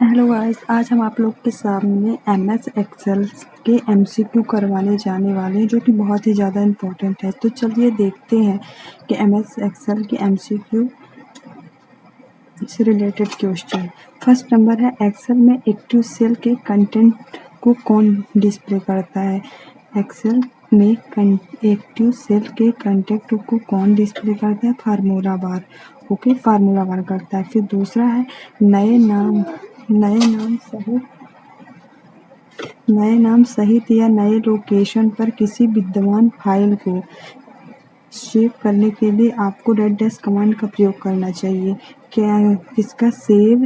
Hello guys, आज हम आप लोग के सामने एमएस एक्सेल के एमसीक्यू करवाने जाने वाले हैं, जो कि बहुत ही ज़्यादा इम्पोर्टेंट है। तो चलिए देखते हैं कि एमएस एक्सेल के एमसीक्यू से रिलेटेड क्वेश्चन। फर्स्ट नंबर है, एक्सेल में एक्टिव सेल के कंटेंट को कौन डिस्प्ले करता है? एक्सेल में एक्टिव सेल के कंटेंट को कौन डिस्प्ले करता है? फार्मूला बार। ओके, फार्मूला बार करता है। फिर दूसरा है, नए नाम सहित या नए लोकेशन पर किसी विद्यमान फाइल को सेव करने के लिए आपको -" कमांड का प्रयोग करना चाहिए। क्या किसका? Save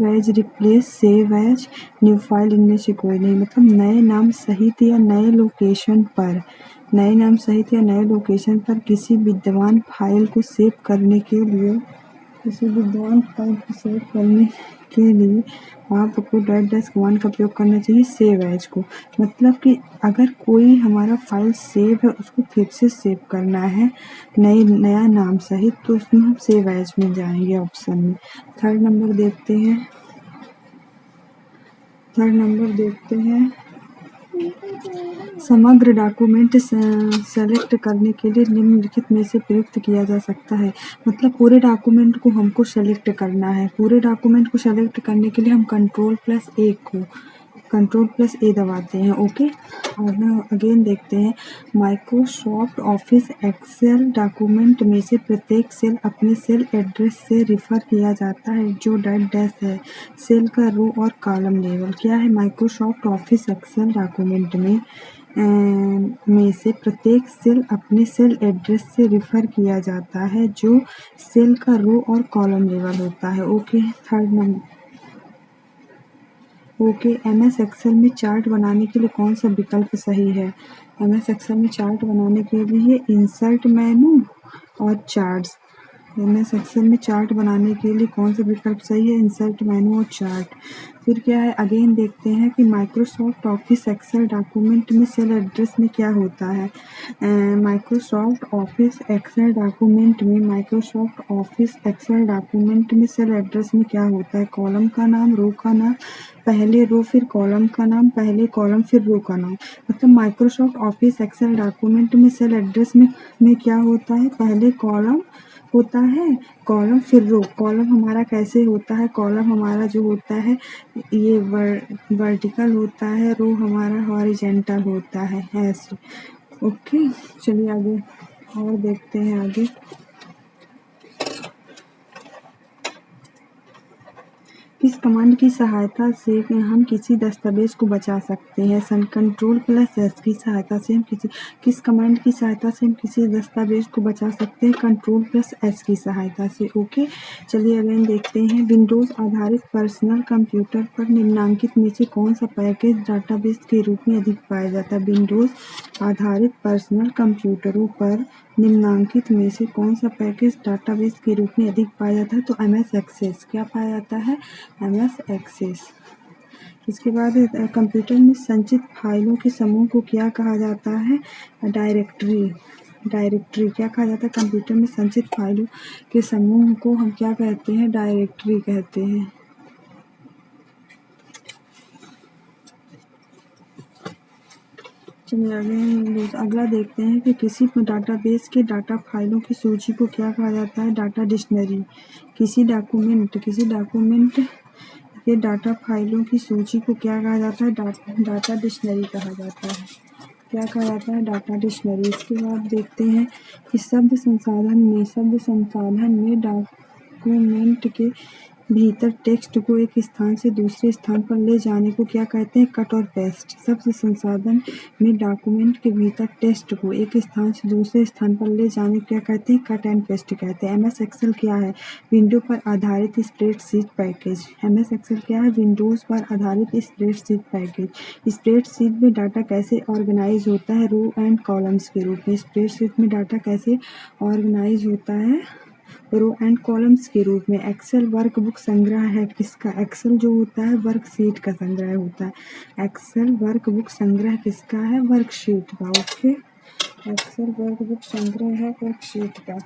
as, replace, save as, new file, इनमें से कोई नहीं। मतलब नए नाम सहित या नए लोकेशन पर किसी विद्यमान फाइल को सेव करने के लिए आपको -" कमांड का प्रयोग करना चाहिए सेव एज को। मतलब कि अगर कोई हमारा फाइल सेव है, उसको फिर से सेव करना है नया नाम सहित, तो उसमें हम सेव एज में जाएंगे ऑप्शन में। थर्ड नंबर देखते हैं। समग्र डॉक्यूमेंट सेलेक्ट करने के लिए निम्नलिखित में से प्रयुक्त किया जा सकता है। मतलब पूरे डॉक्यूमेंट को हमको सेलेक्ट करना है। पूरे डॉक्यूमेंट को सेलेक्ट करने के लिए हम कंट्रोल+A दबाते हैं। ओके, और अगेन देखते हैं, माइक्रोसॉफ्ट ऑफिस एक्सेल डॉक्यूमेंट में से प्रत्येक सेल अपने सेल एड्रेस से रिफर किया जाता है जो -" है। सेल का रो और कॉलम लेवल क्या है? माइक्रोसॉफ्ट ऑफिस एक्सेल डॉक्यूमेंट में से प्रत्येक सेल अपने सेल एड्रेस से रिफर किया जाता है जो सेल का रो और कॉलम लेवल होता है। Okay, third number. Okay, MS Excel में चार्ट बनाने के लिए कौन सा विकल्प सही है? एमएस एक्सेल में चार्ट बनाने के लिए इंसर्ट मेनू और चार्ट्स। एमएस एक्सेल में चार्ट बनाने के लिए कौन सा विकल्प सही है? इंसर्ट मेनू और चार्ट। फिर क्या है, अगेन देखते हैं कि माइक्रोसॉफ्ट ऑफिस एक्सेल डॉक्यूमेंट में सेल एड्रेस में क्या होता है। माइक्रोसॉफ्ट ऑफिस एक्सेल डॉक्यूमेंट में सेल एड्रेस में क्या होता है? कॉलम का नाम, रो का नाम, पहले रो फिर कॉलम का नाम, पहले कॉलम फिर रो का नाम। मतलब माइक्रोसॉफ्ट ऑफिस एक्सेल डॉक्यूमेंट में सेल एड्रेस में क्या होता है? पहले कॉलम होता है, कॉलम फिर रो। कॉलम हमारा कैसे होता है? कॉलम हमारा जो होता है ये वर्टिकल होता है, रो हमारा हॉरिजेंटल होता है ऐसे। ओके, चलिए आगे और देखते हैं आगे। किस कमांड की सहायता से हम किसी दस्तावेज को बचा सकते हैं? कंट्रोल+S की सहायता से हम किस कमांड की सहायता से हम किसी दस्तावेज को बचा सकते हैं? कंट्रोल+S की सहायता से। ओके, चलिए अगेन देखते हैं। विंडोज आधारित पर्सनल कंप्यूटर पर निम्नलिखित में से कौन सा पैकेज डाटाबेस के रूप में अधिक पाया जाता है? विंडोज आधारित पर्सनल कंप्यूटरों पर निम्नलिखित में से कौन सा पैकेज डाटाबेस के रूप में अधिक पाया जाता है? तो एमएस एक्सेस। क्या पाया जाता है? MS Access. इसके बाद कंप्यूटर में संचित फाइलों के समूह को क्या कहा जाता है? डायरेक्टरी। क्या कहा जाता है? कंप्यूटर में संचित फाइलों के समूह को हम क्या कहते हैं? डायरेक्टरी कहते हैं। चलिए अगला देखते हैं कि किसी डाटाबेस के डाटा फाइलों की सूची को क्या कहा जाता है? Data dictionary. किसी डॉक्यूमेंट के डाटा फाइलों की सूची को क्या कहा जाता है? डाटा डिक्शनरी कहा जाता है। क्या कहा जाता है? Data dictionary. इसके बाद देखते हैं कि शब्द संसाधन में डॉक्यूमेंट के भीतर टेक्स्ट को एक स्थान से दूसरे स्थान पर ले जाने को क्या कहते हैं? कट और पेस्ट। शब्द संसाधन में डॉक्यूमेंट के भीतर टेक्स्ट को एक स्थान से दूसरे स्थान पर ले जाने को क्या कहते हैं? कट एंड पेस्ट कहते हैं। एमएस एक्सेल क्या है? विंडो पर आधारित स्प्रेडशीट पैकेज। एमएस एक्सेल क्या है? विंडोज पर आधारित स्प्रेडशीट पैकेज। स्प्रेडशीट में डाटा कैसे ऑर्गेनाइज होता है? रो एंड कॉलम्स के रूप में। स्प्रेडशीट में डाटा कैसे ऑर्गेनाइज होता है? रो एंड कॉलम्स के रूप में। एक्सेल वर्कबुक संग्रह है किसका? एक्सेल जो होता है वर्कशीट का संग्रह होता है। एक्सेल वर्कबुक संग्रह किसका है? वर्कशीट का। ओके, एक्सेल वर्कबुक संग्रह है वर्कशीट का।